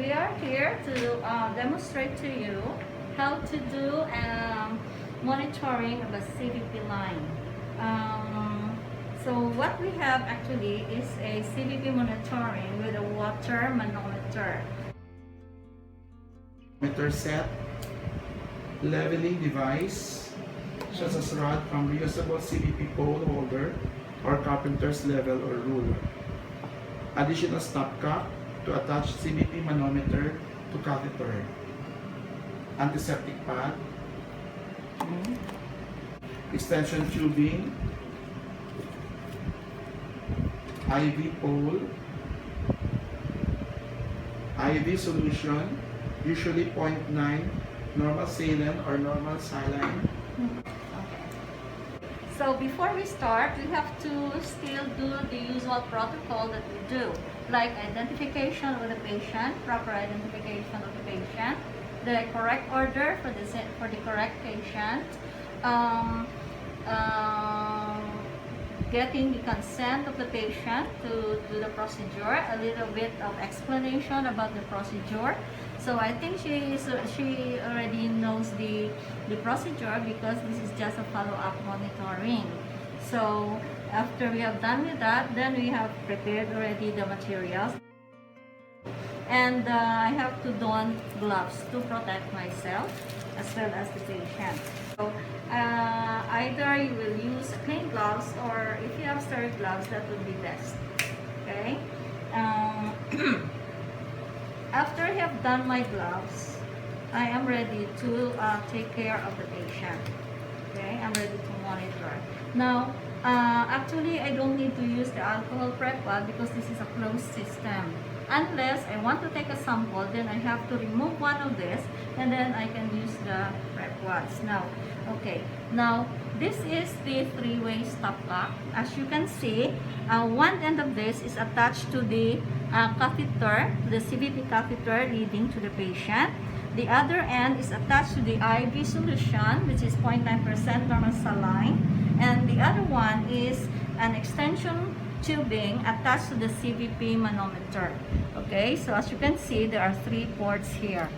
we are here to demonstrate to you how to do monitoring of a CVP line. So what we have actually is a CVP monitoring with a water manometer. Meter set, leveling device, such as rod from reusable CVP pole holder or carpenter's level or ruler. Additional stopcock to attach CVP manometer to catheter. Antiseptic pad. Extension tubing. IV pole. IV solution, usually 0.9, normal saline or normal saline. So before we start, we have to still do the usual protocol that we do, like identification of the patient, proper identification of the patient, the correct order for the correct patient, getting the consent of the patient to do the procedure, a little bit of explanation about the procedure. So I think she already knows the procedure because this is just a follow-up monitoring. So after we have done with that, then we have prepared already the materials. And I have to don gloves to protect myself as well as the patient. So either you will use clean gloves, or if you have sterile gloves, that would be best. Okay. After I have done my gloves, I am ready to take care of the patient. Okay, I'm ready to monitor. Now, actually, I don't need to use the alcohol prep pad because this is a closed system. Unless I want to take a sample, then I have to remove one of this, and then I can use the prep pads. Now, okay. Now, this is the three-way stopcock. As you can see, one end of this is attached to the catheter, the CVP catheter leading to the patient. The other end is attached to the IV solution, which is 0.9% normal saline. And the other one is an extension tubing attached to the CVP manometer. Okay, so as you can see, there are 3 ports here.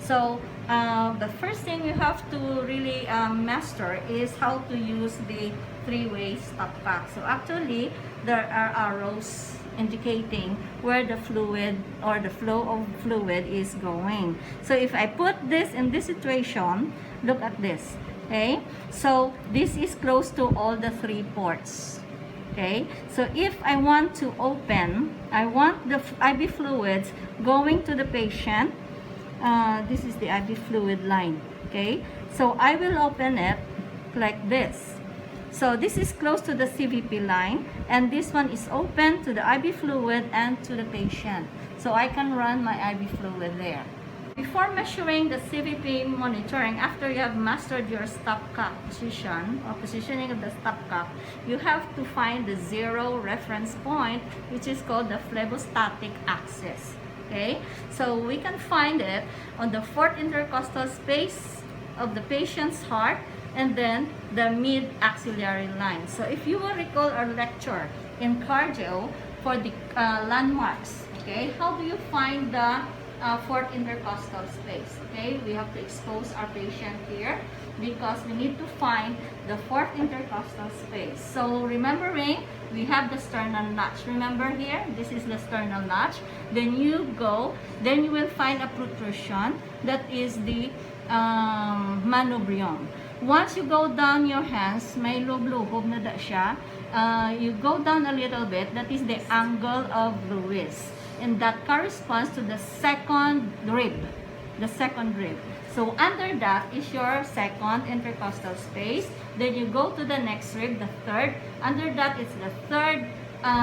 So the first thing you have to really master is how to use the three-way stopcock. So actually, there are arrows indicating where the fluid or the flow of fluid is going. So if I put this in this situation, look at this. Okay, so this is close to all the 3 ports. Okay, so if I want to open, I want the IV fluids going to the patient. This is the IV fluid line. Okay, so I will open it like this. So this is close to the CVP line, and this one is open to the IV fluid and to the patient. So I can run my IV fluid there. Before measuring the CVP monitoring, after you have mastered your stopcock position or positioning of the stopcock, you have to find the zero reference point, which is called the phlebistotic axis. Okay, so we can find it on the 4th intercostal space of the patient's heart, and then the mid-axillary line. So if you will recall our lecture in cardio for the landmarks, okay, how do you find the 4th intercostal space? Okay, we have to expose our patient here because we need to find the 4th intercostal space. So remembering, we have the sternal notch. Remember here, this is the sternal notch. Then you will find a protrusion that is the manubrium. Once you go down your hands, may lubluhob na da siya. You go down a little bit, that is the angle of Lewis. And that corresponds to the second rib. The second rib. So under that is your 2nd intercostal space. Then you go to the next rib, the 3rd. Under that is the 3rd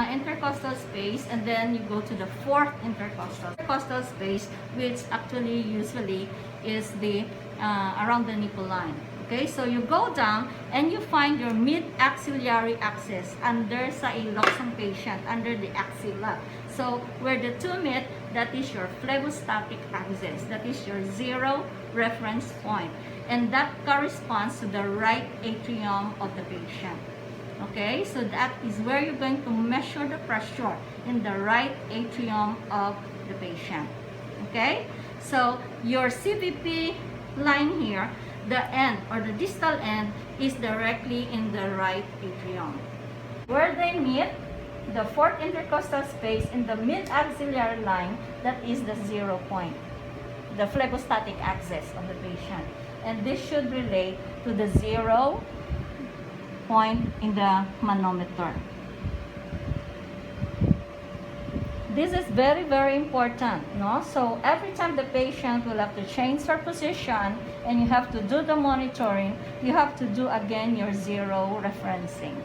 intercostal space, and then you go to the 4th intercostal space, which actually usually is the around the nipple line. Okay, so you go down and you find your mid-axillary axis under sa ilok ng patient, under the axilla. So where the 2 meet, that is your phlebistotic axis. That is your zero reference point. And that corresponds to the right atrium of the patient. Okay, so that is where you're going to measure the pressure in the right atrium of the patient. Okay? So your CVP line here, the end or the distal end is directly in the right atrium. Where they meet, the fourth intercostal space in the mid-axillary line, that is the 0 point, the phlegostatic axis of the patient. And this should relate to the 0 point in the manometer. This is very, very important, no? So every time the patient will have to change her position and you have to do the monitoring, you have to do again your 0 referencing.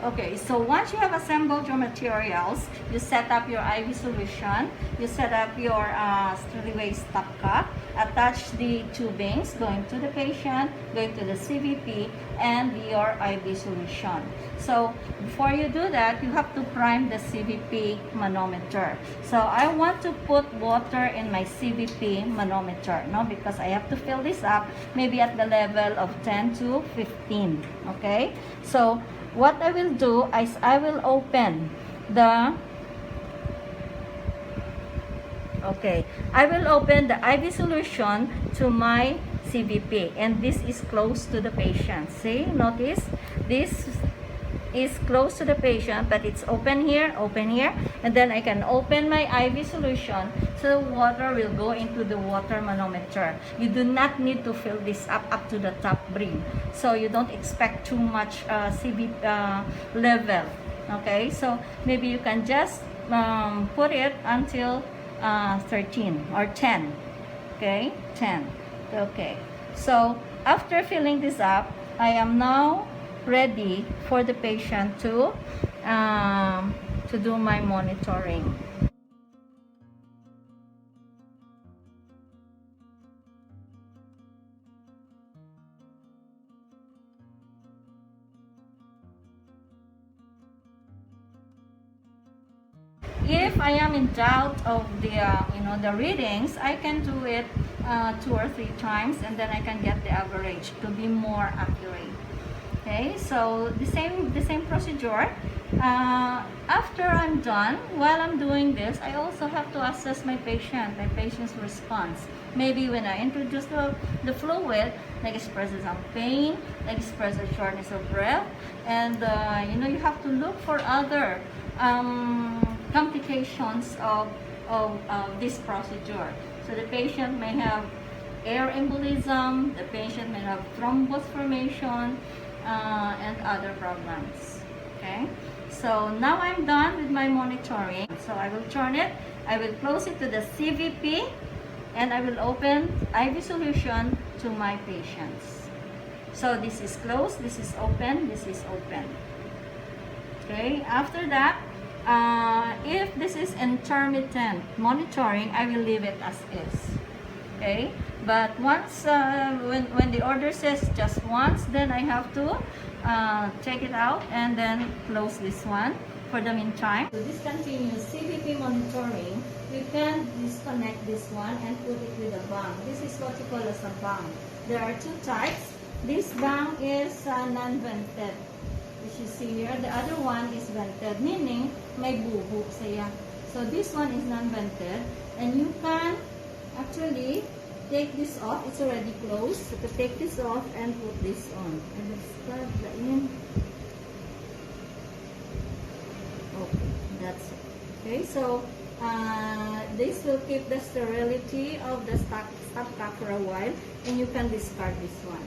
Okay, so once you have assembled your materials, you set up your IV solution, you set up your Striliway stopcock, attach the tubings going to the patient, going to the CVP, and your IV solution. So before you do that, you have to prime the CVP manometer. So I want to put water in my CVP manometer, no, because I have to fill this up maybe at the level of 10 to 15. Okay, so what I will do is I will open the IV solution to my CVP, and this is close to the patient. See, notice this is close to the patient, but it's open here, and then I can open my IV solution so water will go into the water manometer. You do not need to fill this up to the top brim, so you don't expect too much CV level. Okay, so maybe you can just put it until 13 or 10. Okay, 10. Okay, so after filling this up, I am now ready for the patient to do my monitoring. If I am in doubt of the the readings, I can do it 2 or 3 times, and then I can get the average to be more accurate. Okay, so the same procedure. After I'm done, while I'm doing this, I also have to assess my patient's response. Maybe when I introduce the fluid, like expresses some pain, like expresses shortness of breath, and you have to look for other complications of this procedure. So the patient may have air embolism, the patient may have thrombus formation, and other problems. Okay, so now I'm done with my monitoring. So I will turn it, I will close it to the CVP, and I will open IV solution to my patients. So this is closed, this is open, this is open. Okay, after that, if this is intermittent monitoring, I will leave it as is. Okay, but once when the order says just once, then I have to take it out and then close this one for the meantime. To discontinue CVP monitoring, we can disconnect this one and put it with a bang. This is what you call as a bang. There are 2 types. This bang is non-vented, which you see here. The other one is vented, meaning may bubo siya. So this one is non-vented, and you can actually take this off. It's already closed. So to take this off and put this on. And let's start the in. Okay, that's it. Okay, so this will keep the sterility of the stopcock for a while, and you can discard this one.